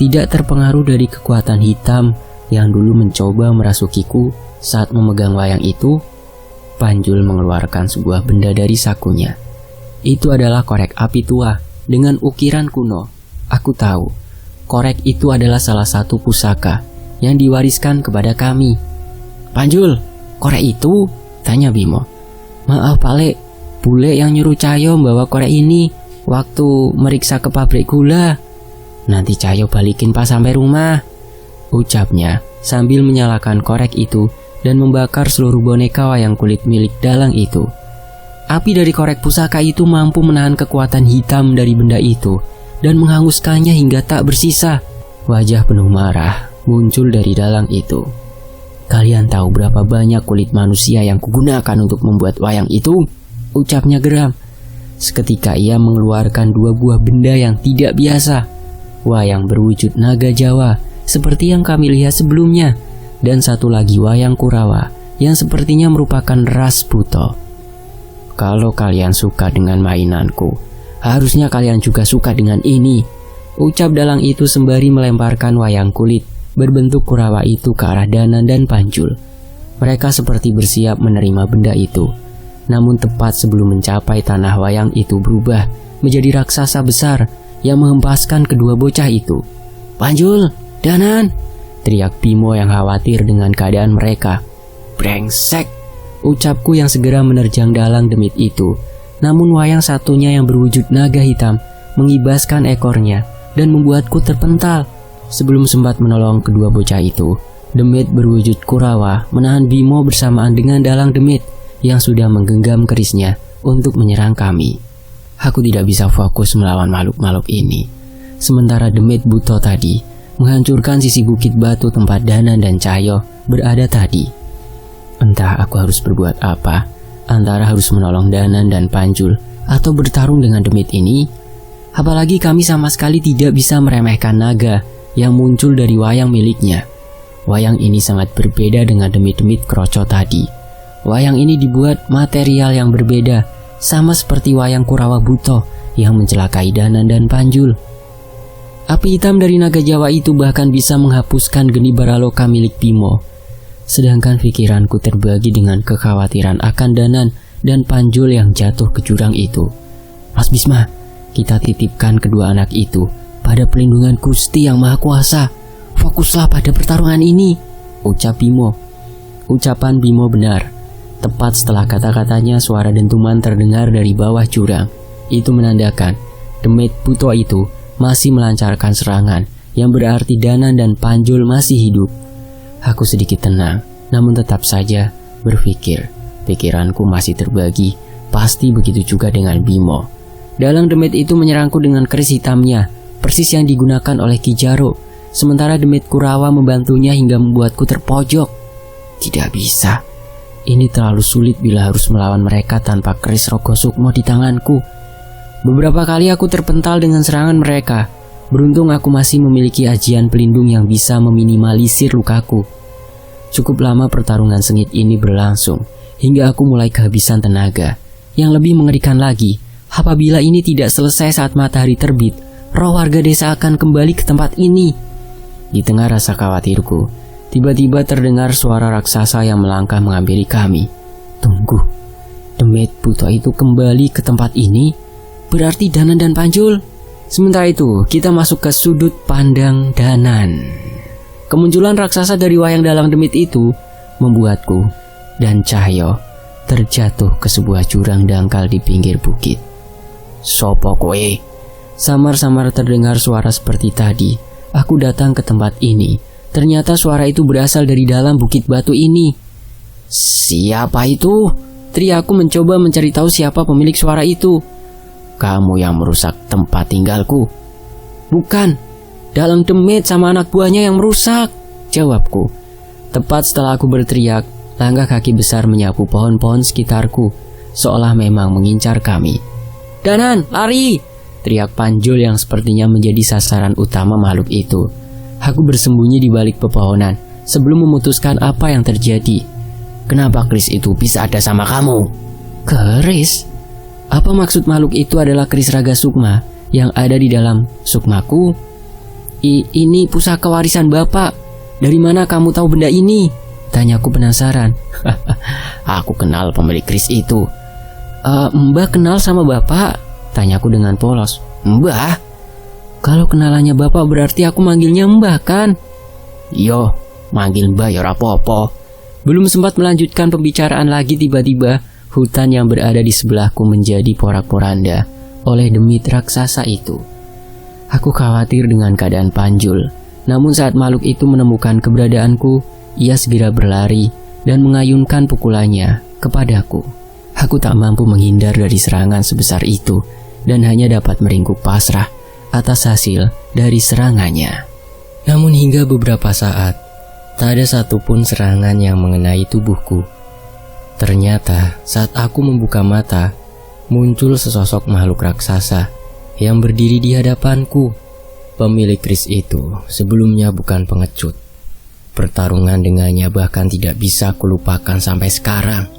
tidak terpengaruh dari kekuatan hitam yang dulu mencoba merasukiku saat memegang wayang itu. Panjul mengeluarkan sebuah benda dari sakunya. Itu adalah korek api tua dengan ukiran kuno. Aku tahu, korek itu adalah salah satu pusaka yang diwariskan kepada kami. Panjul, korek itu? Tanya Bimo. Maaf Pak Le, bule yang nyuruh Cayo membawa korek ini waktu meriksa ke pabrik gula. Nanti Cayo balikin pas sampai rumah, ucapnya sambil menyalakan korek itu dan membakar seluruh boneka wayang kulit milik dalang itu. Api dari korek pusaka itu mampu menahan kekuatan hitam dari benda itu dan menghanguskannya hingga tak bersisa. Wajah penuh marah muncul dari dalang itu. Kalian tahu berapa banyak kulit manusia yang kugunakan untuk membuat wayang itu? Ucapnya geram. Seketika ia mengeluarkan 2 buah benda yang tidak biasa. Wayang berwujud naga Jawa seperti yang kami lihat sebelumnya, dan satu lagi wayang Kurawa yang sepertinya merupakan ras buto. Kalau kalian suka dengan mainanku, harusnya kalian juga suka dengan ini, ucap dalang itu sembari melemparkan wayang kulit berbentuk Kurawa itu ke arah Dana dan Panjul. Mereka seperti bersiap menerima benda itu. Namun tepat sebelum mencapai tanah, wayang itu berubah menjadi raksasa besar yang menghempaskan kedua bocah itu. "Panjul, Danan!" teriak Bimo yang khawatir dengan keadaan mereka. "Brengsek!" ucapku yang segera menerjang dalang demit itu. Namun wayang satunya yang berwujud naga hitam mengibaskan ekornya dan membuatku terpental. Sebelum sempat menolong kedua bocah itu, demit berwujud Kurawa menahan Bimo bersamaan dengan dalang demit yang sudah menggenggam kerisnya untuk menyerang kami. Aku tidak bisa fokus melawan makhluk-makhluk ini. Sementara demit buto tadi menghancurkan sisi bukit batu tempat Danan dan Cahyo berada tadi. Entah aku harus berbuat apa, antara harus menolong Danan dan Panjul atau bertarung dengan demit ini. Apalagi kami sama sekali tidak bisa meremehkan naga yang muncul dari wayang miliknya. Wayang ini sangat berbeda dengan demit-demit kroco tadi. Wayang ini dibuat material yang berbeda, sama seperti wayang Kurawa Buto yang mencelakai Danan dan Panjul. Api hitam dari naga Jawa itu bahkan bisa menghapuskan geni baraloka milik Bimo. Sedangkan pikiranku terbagi dengan kekhawatiran akan Danan dan Panjul yang jatuh ke jurang itu. "Mas Bisma, kita titipkan kedua anak itu pada pelindungan Gusti yang Maha Kuasa. Fokuslah pada pertarungan ini," ucap Bimo. Ucapan Bimo benar. Tepat setelah kata-katanya, suara dentuman terdengar dari bawah jurang. Itu menandakan demit buto itu masih melancarkan serangan, yang berarti Danan dan Panjul masih hidup. Aku sedikit tenang, namun tetap saja berpikir. Pikiranku masih terbagi, pasti begitu juga dengan Bimo. Dalang demit itu menyerangku dengan keris hitamnya, persis yang digunakan oleh Ki Jaro. Sementara demit Kurawa membantunya hingga membuatku terpojok. Tidak bisa. Ini terlalu sulit bila harus melawan mereka tanpa keris Rogo Sukmo di tanganku. Beberapa kali aku terpental dengan serangan mereka. Beruntung aku masih memiliki ajian pelindung yang bisa meminimalisir lukaku. Cukup lama pertarungan sengit ini berlangsung, hingga aku mulai kehabisan tenaga. Yang lebih mengerikan lagi, apabila ini tidak selesai saat matahari terbit, roh warga desa akan kembali ke tempat ini. Di tengah rasa khawatirku, tiba-tiba terdengar suara raksasa yang melangkah menghampiri kami. Tunggu, demit buto itu kembali ke tempat ini? Berarti Danan dan Panjul. Sementara itu, kita masuk ke sudut pandang Danan. Kemunculan raksasa dari wayang dalang demit itu membuatku dan Cahyo terjatuh ke sebuah jurang dangkal di pinggir bukit. "Sopo kowe?" Samar-samar terdengar suara seperti tadi. Aku datang ke tempat ini. Ternyata suara itu berasal dari dalam bukit batu ini. "Siapa itu?" teriakku mencoba mencari tahu siapa pemilik suara itu. "Kamu yang merusak tempat tinggalku." "Bukan, dalang demit sama anak buahnya yang merusak," jawabku. Tepat setelah aku berteriak, langkah kaki besar menyapu pohon-pohon sekitarku, seolah memang mengincar kami. "Danan, lari!" teriak Panjul yang sepertinya menjadi sasaran utama makhluk itu. Aku bersembunyi di balik pepohonan sebelum memutuskan apa yang terjadi. "Kenapa keris itu bisa ada sama kamu?" "Keris? Apa maksud makhluk itu adalah keris Raga Sukma yang ada di dalam sukmaku?" Ini pusaka warisan Bapak. Dari mana kamu tahu benda ini?" tanyaku penasaran. "Aku kenal pemilik keris itu." Mbah kenal sama Bapak?" tanyaku dengan polos. "Mbah? Kalau kenalannya Bapak berarti aku manggilnya Mbah kan?" "Yo, manggil Mbah ya rapopo." Belum sempat melanjutkan pembicaraan lagi, tiba-tiba hutan yang berada di sebelahku menjadi porak-poranda oleh demit raksasa itu. Aku khawatir dengan keadaan Panjul. Namun saat makhluk itu menemukan keberadaanku, ia segera berlari dan mengayunkan pukulannya kepadaku. Aku tak mampu menghindar dari serangan sebesar itu dan hanya dapat meringkuk pasrah atas hasil dari serangannya. Namun hingga beberapa saat, tak ada satupun serangan yang mengenai tubuhku. Ternyata saat aku membuka mata, muncul sesosok makhluk raksasa yang berdiri di hadapanku. Pemilik keris itu sebelumnya bukan pengecut. Pertarungan dengannya bahkan tidak bisa kulupakan sampai sekarang,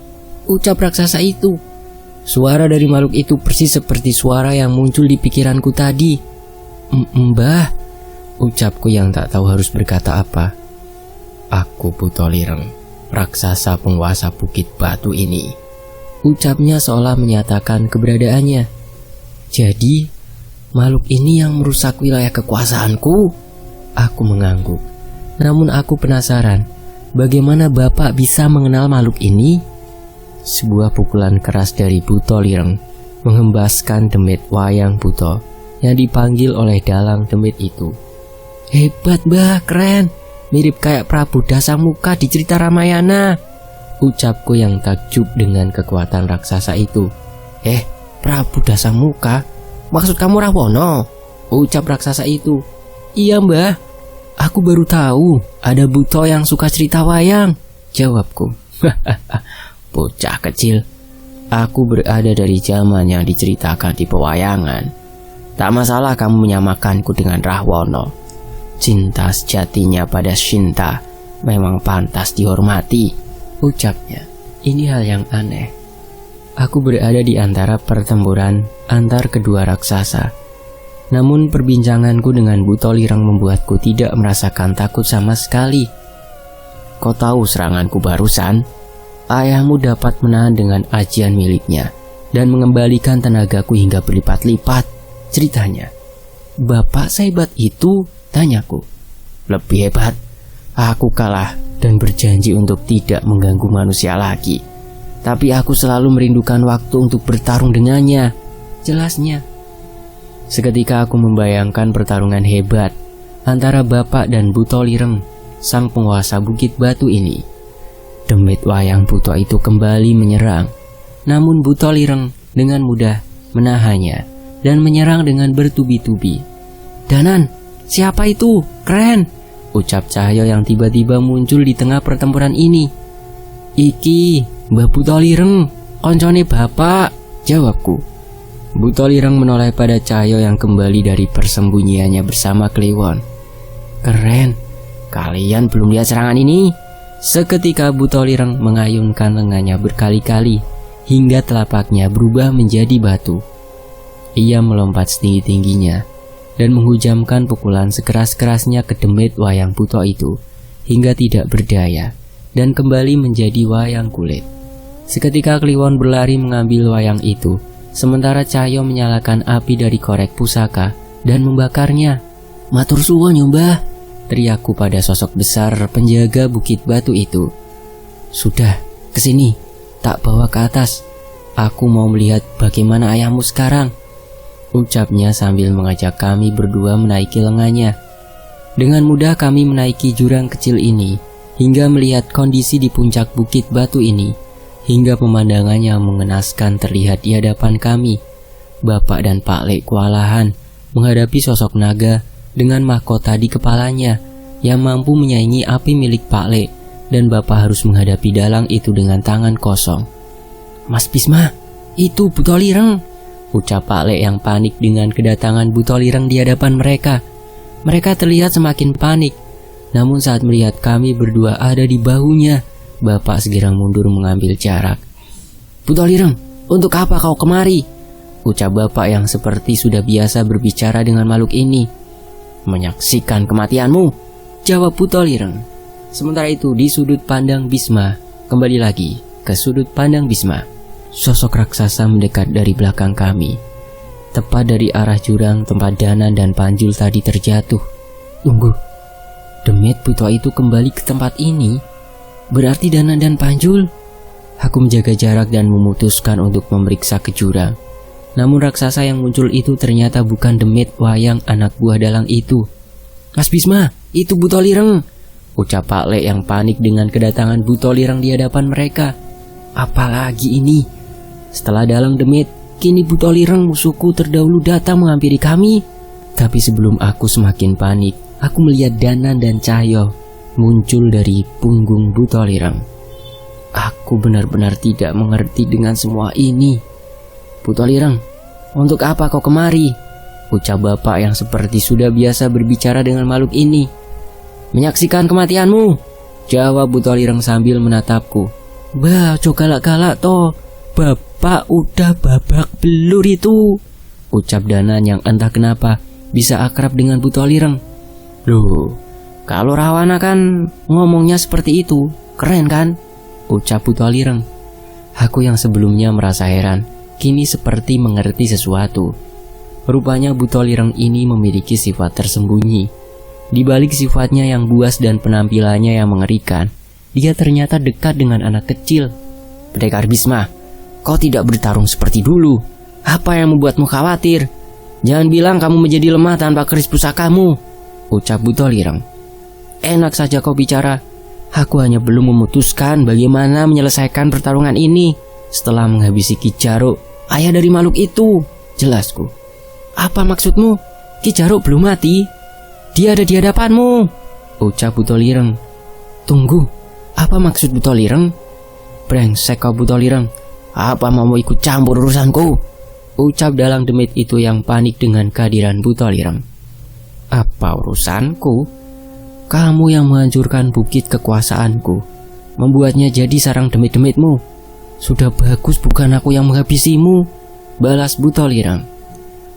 ucap raksasa itu. Suara dari makhluk itu persis seperti suara yang muncul di pikiranku tadi. "Mbah," ucapku yang tak tahu harus berkata apa. "Aku Buto Lireng, raksasa penguasa bukit batu ini," ucapnya seolah menyatakan keberadaannya. "Jadi, Makhluk ini yang merusak wilayah kekuasaanku. Aku mengangguk. Namun aku penasaran, bagaimana Bapak bisa mengenal makhluk ini? Sebuah pukulan keras dari Buto Lireng menghembaskan demit Wayang Buto yang dipanggil oleh dalang demit itu. Hebat Mbah, keren. Mirip kayak Prabu Dasamuka di cerita Ramayana, ucapku yang takjub dengan kekuatan raksasa itu. Prabu Dasamuka? Maksud kamu Rawono? Ucap raksasa itu. Iya Mbah, aku baru tahu ada Buto yang suka cerita wayang, jawabku. Bocah kecil, aku berada dari zaman yang diceritakan di pewayangan. Tak masalah kamu menyamakanku dengan Rahwono. Cinta sejatinya pada Shinta memang pantas dihormati, ucapnya. Ini hal yang aneh. Aku berada di antara pertempuran antar kedua raksasa. Namun perbincanganku dengan Buto Lireng membuatku tidak merasakan takut sama sekali. Kau tahu seranganku barusan? Ayahmu dapat menahan dengan ajian miliknya dan mengembalikan tenagaku hingga berlipat-lipat, ceritanya. Bapak sehebat itu? Tanyaku. Lebih hebat. Aku kalah dan berjanji untuk tidak mengganggu manusia lagi. Tapi aku selalu merindukan waktu untuk bertarung dengannya, jelasnya. Seketika aku membayangkan pertarungan hebat antara Bapak dan Buto Lireng, sang penguasa Bukit Batu ini. Demit Wayang Buto itu kembali menyerang. Namun Buto Lireng dengan mudah menahannya dan menyerang dengan bertubi-tubi. Danan, siapa itu? Keren, ucap Cahyo yang tiba-tiba muncul di tengah pertempuran ini. Iki Mbah Buto Lireng, koncone Bapak, jawabku. Buto Lireng menoleh pada Cahyo yang kembali dari persembunyiannya bersama Kliwon. Keren, kalian belum lihat serangan ini? Seketika Buto Lireng mengayunkan lengannya berkali-kali hingga telapaknya berubah menjadi batu. Ia melompat setinggi-tingginya dan menghujamkan pukulan sekeras-kerasnya ke demit Wayang Buto itu hingga tidak berdaya dan kembali menjadi wayang kulit. Seketika Kliwon berlari mengambil wayang itu, sementara Cahyo menyalakan api dari korek pusaka dan membakarnya. Matur suwun Mbah, teriakku pada sosok besar penjaga Bukit Batu itu. Sudah, kesini, tak bawa ke atas. Aku mau melihat bagaimana ayahmu sekarang, ucapnya sambil mengajak kami berdua menaiki lengannya. Dengan mudah kami menaiki jurang kecil ini hingga melihat kondisi di puncak Bukit Batu ini, hingga pemandangannya mengenaskan terlihat di hadapan kami. Bapak dan Pak Lek kewalahan menghadapi sosok naga dengan mahkota di kepalanya yang mampu menyaingi api milik Pak Lek, dan Bapak harus menghadapi dalang itu dengan tangan kosong. Mas Bisma, itu Buto Lireng, ucap Pak Lek yang panik dengan kedatangan Buto Lireng di hadapan mereka. Mereka terlihat semakin panik, namun saat melihat kami berdua ada di bahunya, Bapak segera mundur mengambil jarak. Buto Lireng, untuk apa kau kemari? Ucap Bapak yang seperti sudah biasa berbicara dengan makhluk ini. Menyaksikan kematianmu, jawab Buto Lireng. Sementara itu di sudut pandang Bisma, kembali lagi ke sudut pandang Bisma. Sosok raksasa mendekat dari belakang kami, tepat dari arah jurang tempat Danan dan Panjul tadi terjatuh. Tunggu, demit Buto itu kembali ke tempat ini. Berarti Danan dan Panjul. Aku menjaga jarak dan memutuskan untuk memeriksa ke jurang. Namun raksasa yang muncul itu ternyata bukan demit wayang anak buah dalang itu. Mas Bisma, itu Buto Lireng, ucap Pak Lek yang panik dengan kedatangan Buto Lireng di hadapan mereka. Apalagi ini? Setelah dalang demit, kini Buto Lireng musuhku terdahulu datang menghampiri kami. Tapi sebelum aku semakin panik, aku melihat Danan dan Cahyo muncul dari punggung Buto Lireng. Aku benar-benar tidak mengerti dengan semua ini. Buto Lireng, untuk apa kau kemari? Ucap Bapak yang seperti sudah biasa berbicara dengan makhluk ini. Menyaksikan kematianmu, jawab Buto Lireng sambil menatapku. Bah, ojo galak-galak toh. Bapak udah babak belur itu, ucap Danan yang entah kenapa bisa akrab dengan Buto Lireng. Loh, kalau Rahwana kan ngomongnya seperti itu, keren kan? Ucap Buto Lireng. Aku yang sebelumnya merasa heran, kini seperti mengerti sesuatu. Rupanya Butolireng ini memiliki sifat tersembunyi. Di balik sifatnya yang buas dan penampilannya yang mengerikan, dia ternyata dekat dengan anak kecil. "Pendekar Bisma, kau tidak bertarung seperti dulu. Apa yang membuatmu khawatir? Jangan bilang kamu menjadi lemah tanpa keris pusakamu," ucap Butolireng. "Enak saja kau bicara. Aku hanya belum memutuskan bagaimana menyelesaikan pertarungan ini setelah menghabisi Ki Jaruk, ayah dari makhluk itu," jelasku. "Apa maksudmu? Ki Jaruk belum mati? Dia ada di hadapanmu," ucap Butolireng. "Tunggu, apa maksud Butolireng? Brengsek kau Butolireng. Apa mau ikut campur urusanku?" ucap dalang demit itu yang panik dengan kehadiran Butolireng. "Apa urusanku? Kamu yang menghancurkan bukit kekuasaanku, membuatnya jadi sarang demit-demitmu. Sudah bagus bukan aku yang menghabisimu," balas Butolireng.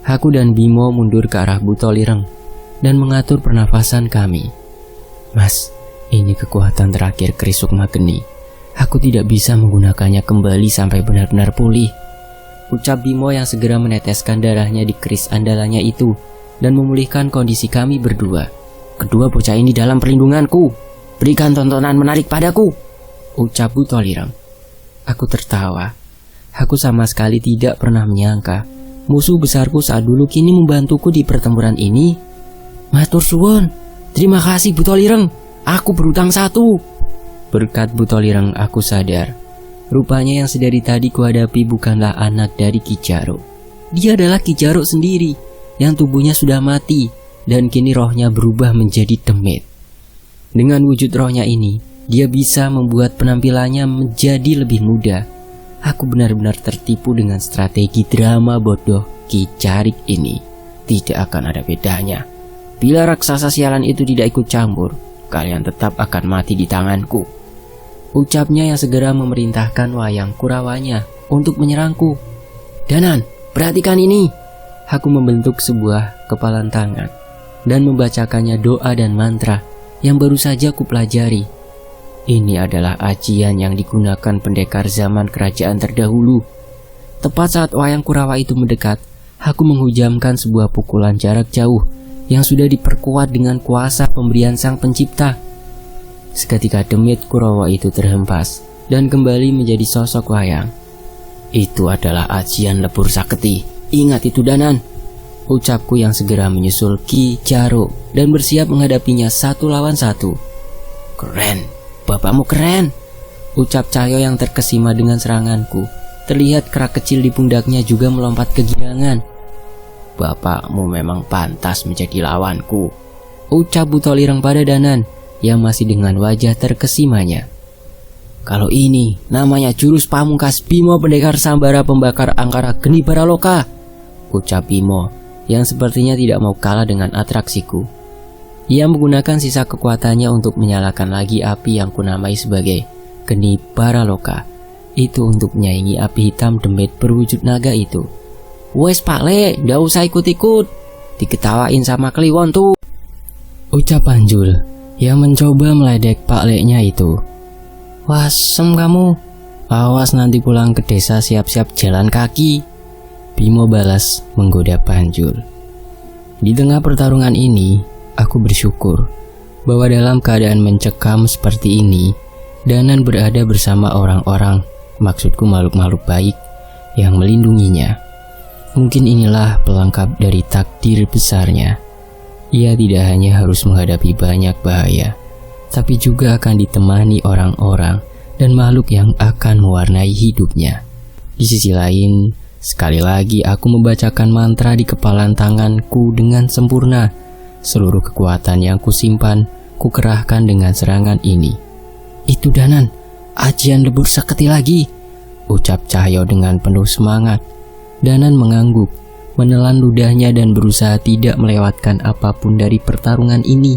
Aku dan Bimo mundur ke arah Butolireng dan mengatur pernafasan kami. "Mas, ini kekuatan terakhir keris Sukma Geni. Aku tidak bisa menggunakannya kembali sampai benar-benar pulih," ucap Bimo yang segera meneteskan darahnya di keris andalannya itu dan memulihkan kondisi kami berdua. "Kedua bocah ini dalam perlindunganku. Berikan tontonan menarik padaku," ucap Butolireng. Aku tertawa. Aku sama sekali tidak pernah menyangka musuh besarku saat dulu kini membantuku di pertempuran ini. "Matur suwun. Terima kasih Butolireng. Aku berutang satu." Berkat Butolireng aku sadar, rupanya yang sedari tadi kuhadapi bukanlah anak dari Ki Jaruk. Dia adalah Ki Jaruk sendiri yang tubuhnya sudah mati dan kini rohnya berubah menjadi demit. Dengan wujud rohnya ini, dia bisa membuat penampilannya menjadi lebih muda. Aku benar-benar tertipu dengan strategi drama bodoh Ki Jarik ini. Tidak akan ada bedanya. Bila raksasa sialan itu tidak ikut campur, kalian tetap akan mati di tanganku, ucapnya yang segera memerintahkan wayang Kurawanya untuk menyerangku. "Danan, perhatikan ini." Aku membentuk sebuah kepalan tangan dan membacakannya doa dan mantra yang baru saja kupelajari. Ini adalah ajian yang digunakan pendekar zaman kerajaan terdahulu. Tepat saat wayang Kurawa itu mendekat, aku menghujamkan sebuah pukulan jarak jauh yang sudah diperkuat dengan kuasa pemberian Sang Pencipta. Seketika demit Kurawa itu terhempas dan kembali menjadi sosok wayang. "Itu adalah ajian lebur saketi. Ingat itu Danan," ucapku yang segera menyusul Ki Jaruk dan bersiap menghadapinya satu lawan satu. "Keren. Bapakmu keren," ucap Cahyo yang terkesima dengan seranganku. Terlihat kerak kecil di pundaknya juga melompat kegirangan. "Bapakmu memang pantas menjadi lawanku," ucap Butolireng pada Danan yang masih dengan wajah terkesimanya. "Kalau ini namanya jurus pamungkas Bimo Pendekar Sambara Pembakar Angkara Geni Baraloka," ucap Bimo yang sepertinya tidak mau kalah dengan atraksiku. Ia menggunakan sisa kekuatannya untuk menyalakan lagi api yang kunamai sebagai Geni Baraloka. Itu untuk menyaingi api hitam demit berwujud naga itu. "Wes Pak Le, ndak usah ikut-ikut. Diketawain sama Kliwon tuh," ucap Panjul yang mencoba meledek Pak Le-nya itu. "Wasem kamu. Awas nanti pulang ke desa siap-siap jalan kaki," Bimo balas menggoda Panjul. Di tengah pertarungan ini, aku bersyukur bahwa dalam keadaan mencekam seperti ini, Danan berada bersama orang-orang, maksudku makhluk-makhluk baik, yang melindunginya. Mungkin inilah pelengkap dari takdir besarnya. Ia tidak hanya harus menghadapi banyak bahaya, tapi juga akan ditemani orang-orang dan makhluk yang akan mewarnai hidupnya. Di sisi lain, sekali lagi aku membacakan mantra di kepalan tanganku dengan sempurna. Seluruh kekuatan yang kusimpan, kukerahkan dengan serangan ini. "Itu Danan, ajian lebur saketi lagi," ucap Cahyo dengan penuh semangat. Danan mengangguk, menelan ludahnya dan berusaha tidak melewatkan apapun dari pertarungan ini.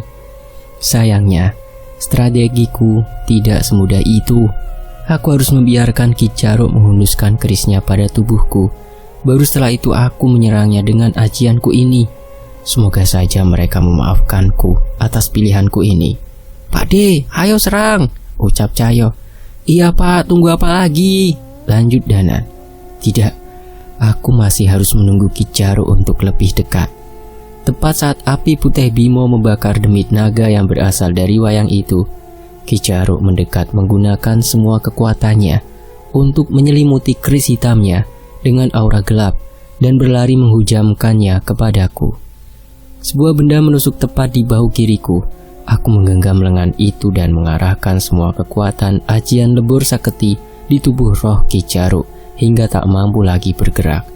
Sayangnya, strategiku tidak semudah itu. Aku harus membiarkan Ki Jaruk menghunuskan kerisnya pada tubuhku. Baru setelah itu aku menyerangnya dengan ajianku ini. Semoga saja mereka memaafkanku atas pilihanku ini. "Pak De, ayo serang," ucap Cahyo. "Iya Pak, tunggu apa lagi?" lanjut Danan. "Tidak, Aku masih harus menunggu Ki Jaruk untuk lebih dekat. Tepat saat api putih Bimo membakar demit naga yang berasal dari wayang itu, Ki Jaruk mendekat menggunakan semua kekuatannya untuk menyelimuti keris hitamnya dengan aura gelap dan berlari menghujamkannya kepadaku. Sebuah benda menusuk tepat di bahu kiriku. Aku menggenggam lengan itu dan mengarahkan semua kekuatan ajian lebur saketi di tubuh roh Ki Jaruk hingga tak mampu lagi bergerak.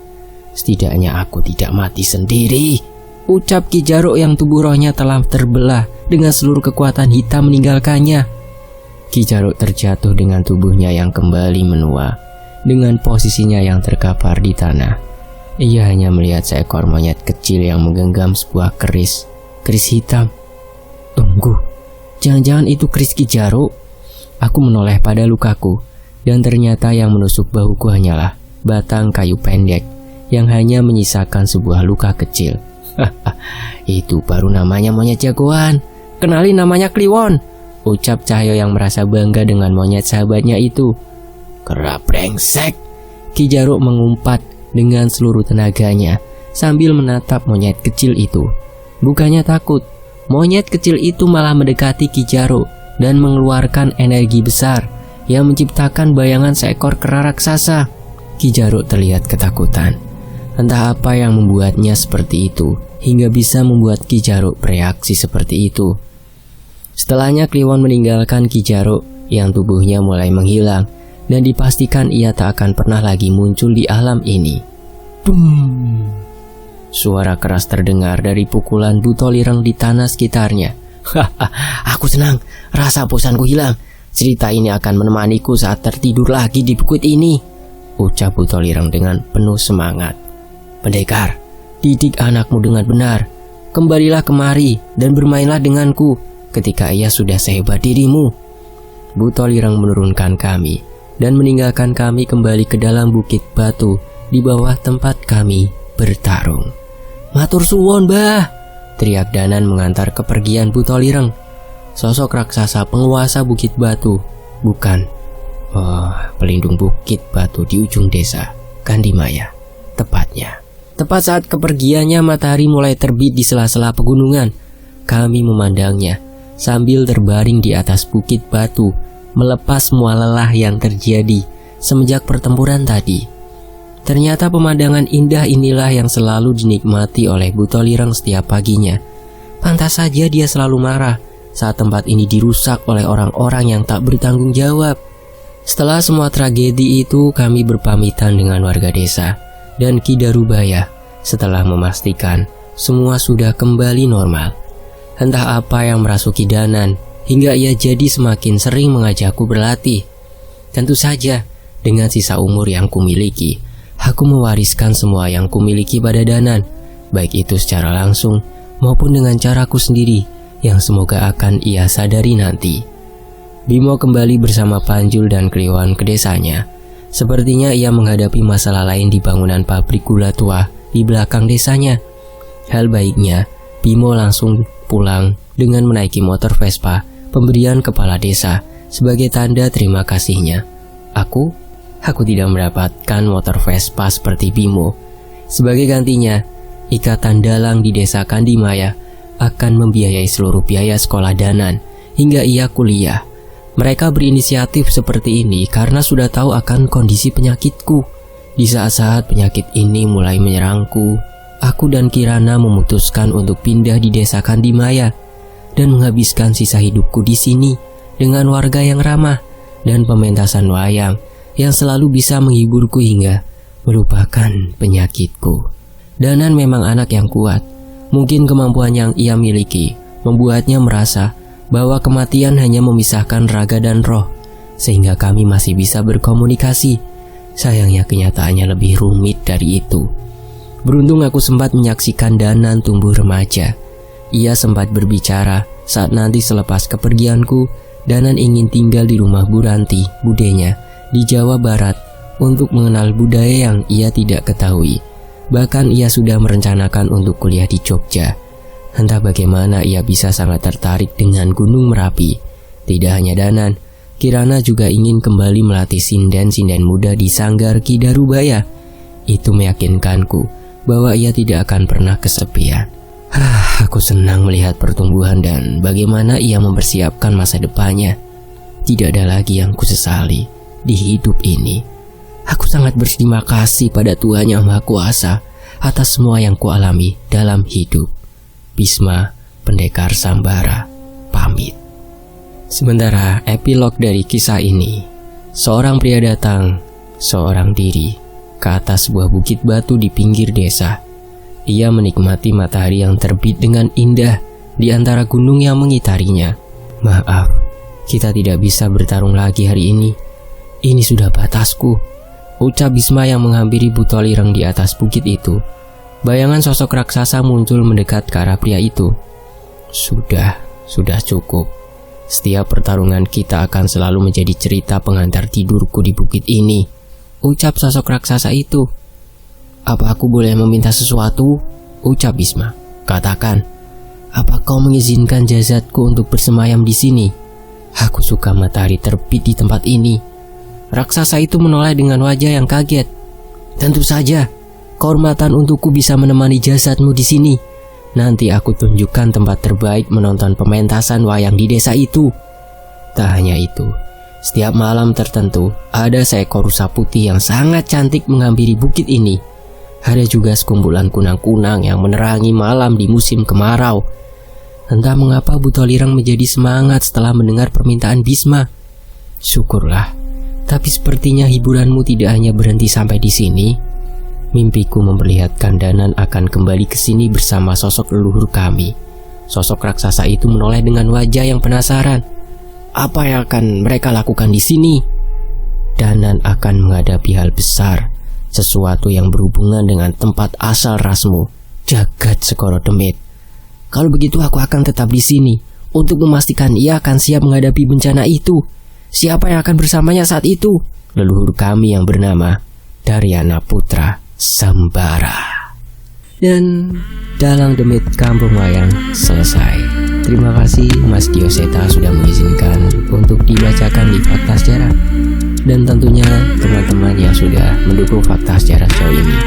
Setidaknya aku tidak mati sendiri, ucap Ki Jaruk yang tubuh rohnya telah terbelah dengan seluruh kekuatan hitam meninggalkannya. Ki Jaruk terjatuh dengan tubuhnya yang kembali menua, dengan posisinya yang terkapar di tanah. Ia hanya melihat seekor monyet kecil yang menggenggam sebuah keris hitam. Tunggu, jangan-jangan itu keris Ki Jaruk? Aku menoleh pada lukaku, dan ternyata yang menusuk bahuku hanyalah batang kayu pendek yang hanya menyisakan sebuah luka kecil. Itu baru namanya monyet jagoan. Kenalin, namanya Kliwon, ucap Cahyo yang merasa bangga dengan monyet sahabatnya itu. Kerap brengsek, Ki Jaruk mengumpat dengan seluruh tenaganya sambil menatap monyet kecil itu. Bukannya takut, monyet kecil itu malah mendekati Ki Jaruk dan mengeluarkan energi besar yang menciptakan bayangan seekor kera raksasa. Ki Jaruk terlihat ketakutan. Entah apa yang membuatnya seperti itu hingga bisa membuat Ki Jaruk bereaksi seperti itu. Setelahnya Kliwon meninggalkan Ki Jaruk yang tubuhnya mulai menghilang dan dipastikan ia tak akan pernah lagi muncul di alam ini. Bum! Suara keras terdengar dari pukulan Butolireng di tanah sekitarnya. Aku senang, rasa bosanku hilang. Cerita ini akan menemaniku saat tertidur lagi di bukit ini, ucap Butolireng dengan penuh semangat. Pendekar, didik anakmu dengan benar. Kembalilah kemari dan bermainlah denganku ketika ia sudah sehebat dirimu. Butolireng menurunkan kami dan meninggalkan kami kembali ke dalam bukit batu di bawah tempat kami bertarung. Matur suwun, Mbah, teriak Danan mengantar kepergian Butolireng. Sosok raksasa penguasa bukit batu, bukan, pelindung bukit batu di ujung desa Kandimaya, tepatnya. Tepat saat kepergiannya matahari mulai terbit di sela-sela pegunungan. Kami memandangnya sambil terbaring di atas bukit batu, melepas semua lelah yang terjadi semenjak pertempuran tadi. Ternyata pemandangan indah inilah yang selalu dinikmati oleh Butolireng setiap paginya. Pantas saja dia selalu marah saat tempat ini dirusak oleh orang-orang yang tak bertanggung jawab. Setelah semua tragedi itu, kami berpamitan dengan warga desa dan Ki Darubaya setelah memastikan semua sudah kembali normal. Entah apa yang merasuki Danan hingga ia jadi semakin sering mengajakku berlatih. Tentu saja, dengan sisa umur yang kumiliki, aku mewariskan semua yang kumiliki pada Danan, baik itu secara langsung maupun dengan caraku sendiri yang semoga akan ia sadari nanti. Bimo kembali bersama Panjul dan Kliwon ke desanya. Sepertinya ia menghadapi masalah lain di bangunan pabrik gula tua di belakang desanya. Hal baiknya, Bimo langsung pulang dengan menaiki motor Vespa pemberian kepala desa sebagai tanda terima kasihnya. Aku tidak mendapatkan motor Vespa seperti Bimo. Sebagai gantinya, ikatan dalang di desa Kandimaya akan membiayai seluruh biaya sekolah Danan hingga ia kuliah. Mereka berinisiatif seperti ini karena sudah tahu akan kondisi penyakitku. Di saat-saat penyakit ini mulai menyerangku, aku dan Kirana memutuskan untuk pindah di desa Kandimaya dan menghabiskan sisa hidupku di sini dengan warga yang ramah dan pementasan wayang yang selalu bisa menghiburku hingga melupakan penyakitku. Danan memang anak yang kuat. Mungkin kemampuan yang ia miliki membuatnya merasa bahwa kematian hanya memisahkan raga dan roh, sehingga kami masih bisa berkomunikasi. Sayangnya kenyataannya lebih rumit dari itu. Beruntung aku sempat menyaksikan Danan tumbuh remaja. Ia sempat berbicara saat nanti selepas kepergianku, Danan ingin tinggal di rumah Bu Ranti, budenya, di Jawa Barat untuk mengenal budaya yang ia tidak ketahui. Bahkan ia sudah merencanakan untuk kuliah di Jogja. Entah bagaimana ia bisa sangat tertarik dengan Gunung Merapi. Tidak hanya Danan, Kirana juga ingin kembali melatih sinden-sinden muda di Sanggar Ki Darubaya. Itu meyakinkanku bahwa ia tidak akan pernah kesepian. Aku senang melihat pertumbuhan dan bagaimana ia mempersiapkan masa depannya. Tidak ada lagi yang kusesali di hidup ini. Aku sangat berterima kasih pada Tuhan Yang Maha Kuasa atas semua yang kualami dalam hidup. Bisma, Pendekar Sambara, pamit. Sementara epilog dari kisah ini, seorang pria datang seorang diri ke atas sebuah bukit batu di pinggir desa. Ia menikmati matahari yang terbit dengan indah di antara gunung yang mengitarinya. Maaf, kita tidak bisa bertarung lagi hari ini. Ini sudah batasku, ucap Bisma yang menghampiri Buto-Lireng di atas bukit itu. Bayangan sosok raksasa muncul mendekat ke arah pria itu. Sudah cukup. Setiap pertarungan kita akan selalu menjadi cerita pengantar tidurku di bukit ini, ucap sosok raksasa itu. Apa aku boleh meminta sesuatu? Ucap Bisma. Katakan, apa kau mengizinkan jasadku untuk bersemayam di sini? Aku suka matahari terbit di tempat ini. Raksasa itu menoleh dengan wajah yang kaget. Tentu saja, kehormatan untukku bisa menemani jasadmu di sini. Nanti aku tunjukkan tempat terbaik menonton pementasan wayang di desa itu. Tak hanya itu, setiap malam tertentu ada seekor rusa putih yang sangat cantik menghampiri bukit ini. Ada juga sekumpulan kunang-kunang yang menerangi malam di musim kemarau. Entah mengapa Buto-Lireng menjadi semangat setelah mendengar permintaan Bisma. Syukurlah, tapi sepertinya hiburanmu tidak hanya berhenti sampai di sini. Mimpiku memperlihatkan Danan akan kembali ke sini bersama sosok leluhur kami. Sosok raksasa itu menoleh dengan wajah yang penasaran. Apa yang akan mereka lakukan di sini? Danan akan menghadapi hal besar, sesuatu yang berhubungan dengan tempat asal rasmu, Jagat Segoro Demit. Kalau begitu aku akan tetap di sini untuk memastikan ia akan siap menghadapi bencana itu. Siapa yang akan bersamanya saat itu? Leluhur kami yang bernama Daryana Putra Sambara. Dan Dalang Demit Kampung Wayang selesai. Terima kasih Mas Dioseta sudah mengizinkan untuk dibacakan di Fakta Sejarah. Dan tentunya teman-teman yang sudah mendukung Fakta Sejarah show ini.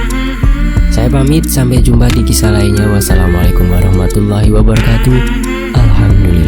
Saya pamit, sampai jumpa di kisah lainnya. Wassalamualaikum warahmatullahi wabarakatuh. Alhamdulillah.